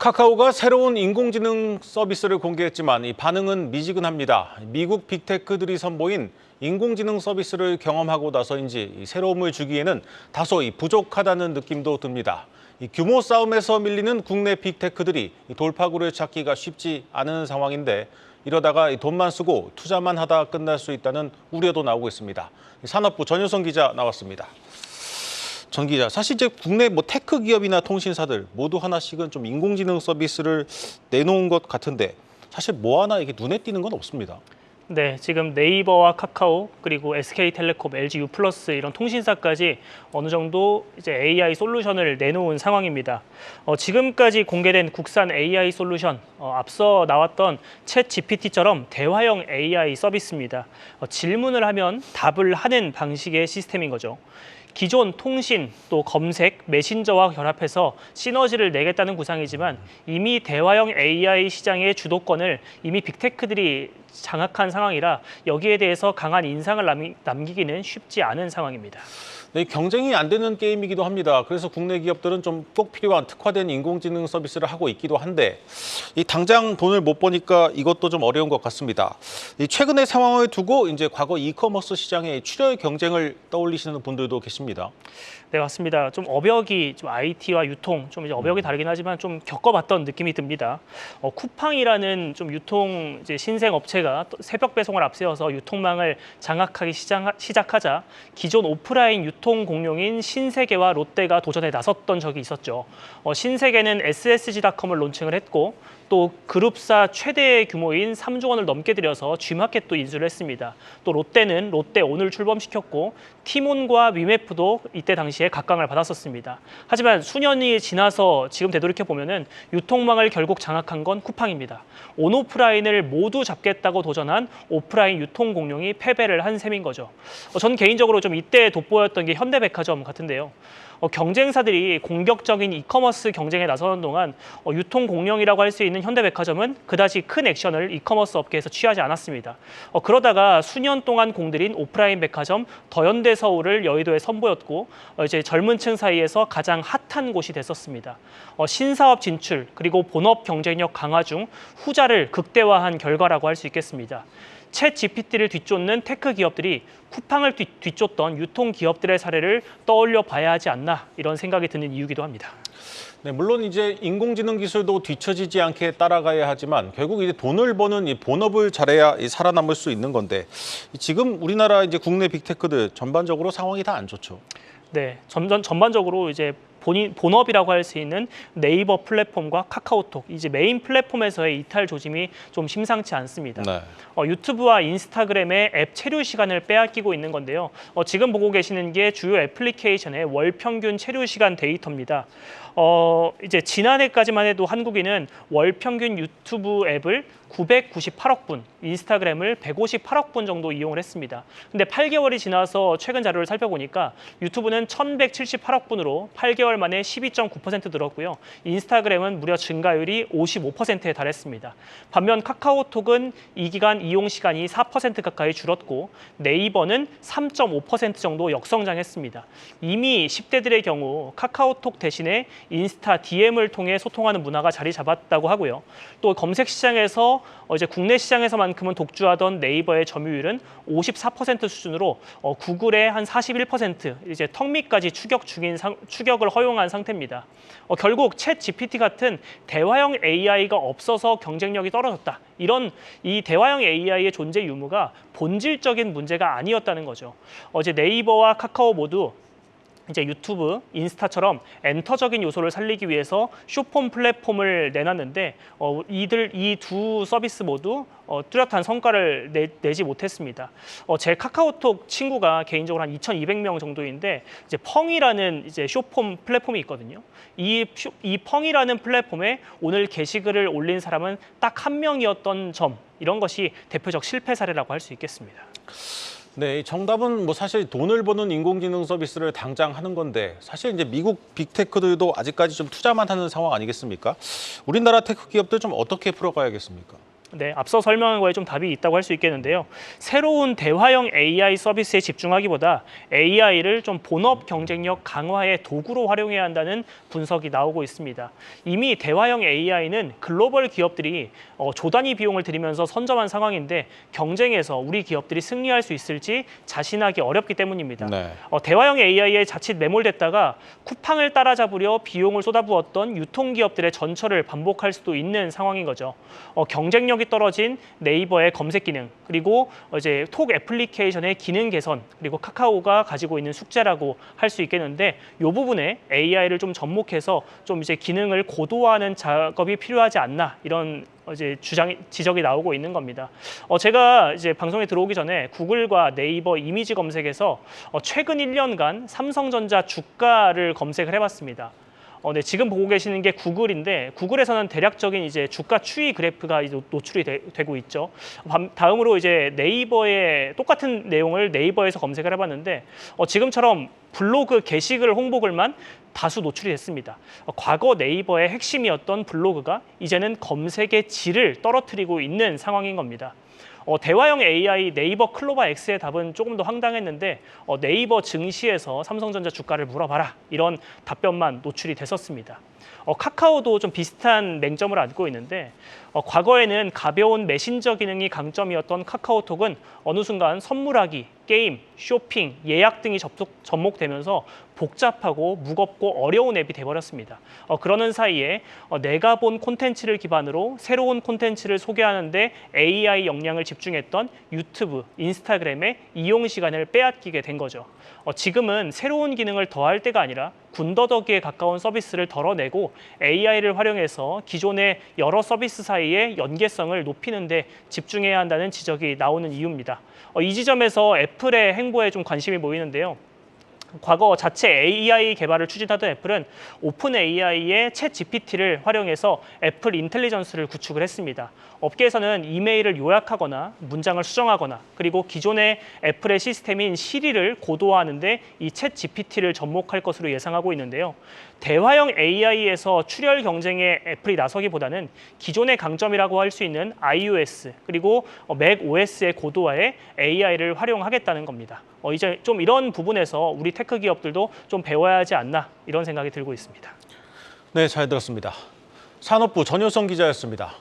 카카오가 새로운 인공지능 서비스를 공개했지만 이 반응은 미지근합니다. 미국 빅테크들이 선보인 인공지능 서비스를 경험하고 나서인지 이 새로움을 주기에는 다소 부족하다는 느낌도 듭니다. 이 규모 싸움에서 밀리는 국내 빅테크들이 돌파구를 찾기가 쉽지 않은 상황인데 이러다가 돈만 쓰고 투자만 하다 끝날 수 있다는 우려도 나오고 있습니다. 산업부 전효성 기자 나왔습니다. 전 기자, 사실 이제 국내 테크 기업이나 통신사들 모두 하나씩은 좀 인공지능 서비스를 내놓은 것 같은데 사실 하나 이게 눈에 띄는 건 없습니다. 네, 지금 네이버와 카카오 그리고 SK텔레콤, LG U+ 이런 통신사까지 어느 정도 이제 AI 솔루션을 내놓은 상황입니다. 지금까지 공개된 국산 AI 솔루션, 앞서 나왔던 챗 GPT처럼 대화형 AI 서비스입니다. 질문을 하면 답을 하는 방식의 시스템인 거죠. 기존 통신, 또 검색, 메신저와 결합해서 시너지를 내겠다는 구상이지만 이미 대화형 AI 시장의 주도권을 이미 빅테크들이 장악한 상황이라 여기에 대해서 강한 인상을 남기기는 쉽지 않은 상황입니다. 네, 경쟁이 안 되는 게임이기도 합니다. 그래서 국내 기업들은 좀 꼭 필요한 특화된 인공지능 서비스를 하고 있기도 한데 당장 돈을 못 버니까 이것도 좀 어려운 것 같습니다. 최근의 상황을 두고 이제 과거 이커머스 시장의 출혈 경쟁을 떠올리시는 분들도 계십니다. 네, 맞습니다. 좀 어벽이 IT와 유통 이제 어벽이 다르긴 하지만 좀 겪어봤던 느낌이 듭니다. 쿠팡이라는 좀 유통 이제 신생 업체가 새벽 배송을 앞세워서 유통망을 장악하기 시작하자 기존 오프라인 유통 공룡인 신세계와 롯데가 도전에 나섰던 적이 있었죠. 신세계는 SSG닷컴을 론칭을 했고 또 그룹사 최대 규모인 3조 원을 넘게 들여서 G마켓도 인수를 했습니다. 또 롯데는 롯데온을 출범시켰고 티몬과 위메프도 이때 당시에 각광을 받았었습니다. 하지만 수년이 지나서 지금 되돌이켜 보면은 유통망을 결국 장악한 건 쿠팡입니다. 온오프라인을 모두 잡겠다고 도전한 오프라인 유통 공룡이 패배를 한 셈인 거죠. 전 개인적으로 좀 이때 돋보였던 게 현대백화점 같은데요. 경쟁사들이 공격적인 이커머스 경쟁에 나서는 동안 유통 공룡이라고 할 수 있는 현대백화점은 그다지 큰 액션을 이커머스 업계에서 취하지 않았습니다. 그러다가 수년 동안 공들인 오프라인 백화점 더현대서울을 여의도에 선보였고 이제 젊은 층 사이에서 가장 핫한 곳이 됐었습니다. 신사업 진출 그리고 본업 경쟁력 강화 중 후자를 극대화한 결과라고 할 수 있겠습니다. 챗 GPT를 뒤쫓는 테크 기업들이 쿠팡을 뒤쫓던 유통 기업들의 사례를 떠올려 봐야 하지 않나 이런 생각이 드는 이유기도 합니다. 네, 물론 이제 인공지능 기술도 뒤처지지 않게 따라가야 하지만 결국 이제 돈을 버는 이 본업을 잘해야 살아남을 수 있는 건데 지금 우리나라 이제 국내 빅테크들 전반적으로 상황이 다 안 좋죠. 네, 전반적으로 이제 본업이라고 할 수 있는 네이버 플랫폼과 카카오톡, 이제 메인 플랫폼에서의 이탈 조짐이 좀 심상치 않습니다. 네. 유튜브와 인스타그램의 앱 체류 시간을 빼앗기고 있는 건데요. 지금 보고 계시는 게 주요 애플리케이션의 월 평균 체류 시간 데이터입니다. 이제 지난해까지만 해도 한국인은 월 평균 유튜브 앱을 998억 분, 인스타그램을 158억 분 정도 이용을 했습니다. 근데 8개월이 지나서 최근 자료를 살펴보니까 유튜브는 1,178억 분으로 8개월 만에 12.9% 늘었고요. 인스타그램은 무려 증가율이 55%에 달했습니다. 반면 카카오톡은 이 기간 이용 시간이 4% 가까이 줄었고 네이버는 3.5% 정도 역성장했습니다. 이미 10대들의 경우 카카오톡 대신에 인스타 DM을 통해 소통하는 문화가 자리 잡았다고 하고요. 또 검색 시장에서 이제 국내 시장에서만큼은 독주하던 네이버의 점유율은 54% 수준으로 구글의 한 41% 이제 턱 밑까지 추격을 허용한 상태입니다. 결국 챗 GPT 같은 대화형 AI가 없어서 경쟁력이 떨어졌다. 이 대화형 AI의 존재 유무가 본질적인 문제가 아니었다는 거죠. 이제 네이버와 카카오 모두 이제 유튜브, 인스타처럼 엔터적인 요소를 살리기 위해서 숏폼 플랫폼을 내놨는데 이 두 서비스 모두 뚜렷한 성과를 내지 못했습니다. 제 카카오톡 친구가 개인적으로 한 2,200명 정도인데 이제 펑이라는 이제 숏폼 플랫폼이 있거든요. 이 펑이라는 플랫폼에 오늘 게시글을 올린 사람은 딱 한 명이었던 점, 이런 것이 대표적 실패 사례라고 할 수 있겠습니다. 네, 정답은 사실 돈을 버는 인공지능 서비스를 당장 하는 건데 사실 이제 미국 빅테크들도 아직까지 좀 투자만 하는 상황 아니겠습니까? 우리나라 테크 기업들 좀 어떻게 풀어가야겠습니까? 네, 앞서 설명한 거에 좀 답이 있다고 할 수 있겠는데요. 새로운 대화형 AI 서비스에 집중하기보다 AI를 좀 본업 경쟁력 강화의 도구로 활용해야 한다는 분석이 나오고 있습니다. 이미 대화형 AI는 글로벌 기업들이 조단위 비용을 들이면서 선점한 상황인데 경쟁에서 우리 기업들이 승리할 수 있을지 자신하기 어렵기 때문입니다. 네. 대화형 AI에 자칫 매몰됐다가 쿠팡을 따라잡으려 비용을 쏟아부었던 유통기업들의 전철을 반복할 수도 있는 상황인 거죠. 경쟁력이 떨어진 네이버의 검색 기능, 그리고 이제 톡 애플리케이션의 기능 개선, 그리고 카카오가 가지고 있는 숙제라고 할 수 있겠는데 이 부분에 AI를 좀 접목해서 좀 이제 기능을 고도화하는 작업이 필요하지 않나 이런 이제 지적이 나오고 있는 겁니다. 제가 이제 방송에 들어오기 전에 구글과 네이버 이미지 검색에서 최근 1년간 삼성전자 주가를 검색을 해봤습니다. 네, 지금 보고 계시는 게 구글인데 구글에서는 대략적인 이제 주가 추이 그래프가 이제 노출이 되고 있죠. 다음으로 이제 네이버의 똑같은 내용을 네이버에서 검색을 해봤는데 지금처럼 블로그 게시글 홍보글만 다수 노출이 됐습니다. 과거 네이버의 핵심이었던 블로그가 이제는 검색의 질을 떨어뜨리고 있는 상황인 겁니다. 대화형 AI 네이버 클로바 X의 답은 조금 더 황당했는데 네이버 증시에서 삼성전자 주가를 물어봐라 이런 답변만 노출이 됐었습니다. 카카오도 좀 비슷한 맹점을 안고 있는데 과거에는 가벼운 메신저 기능이 강점이었던 카카오톡은 어느 순간 선물하기, 게임, 쇼핑, 예약 등이 접목되면서 복잡하고 무겁고 어려운 앱이 돼버렸습니다. 그러는 사이에 내가 본 콘텐츠를 기반으로 새로운 콘텐츠를 소개하는데 AI 역량을 집중했던 유튜브, 인스타그램의 이용 시간을 빼앗기게 된 거죠. 지금은 새로운 기능을 더할 때가 아니라 군더더기에 가까운 서비스를 덜어내고 AI를 활용해서 기존의 여러 서비스 사이의 연계성을 높이는 데 집중해야 한다는 지적이 나오는 이유입니다. 이 지점에서 애플의 행보에 좀 관심이 모이는데요. 과거 자체 AI 개발을 추진하던 애플은 오픈 AI의 챗 GPT를 활용해서 애플 인텔리전스를 구축을 했습니다. 업계에서는 이메일을 요약하거나 문장을 수정하거나 그리고 기존의 애플의 시스템인 시리를 고도화하는 데 이 챗 GPT를 접목할 것으로 예상하고 있는데요. 대화형 AI에서 출혈 경쟁에 애플이 나서기보다는 기존의 강점이라고 할 수 있는 iOS 그리고 맥 OS의 고도화에 AI를 활용하겠다는 겁니다. 이제 좀 이런 부분에서 우리 테크 기업들도 좀 배워야 하지 않나 이런 생각이 들고 있습니다. 네, 잘 들었습니다. 산업부 전효성 기자였습니다.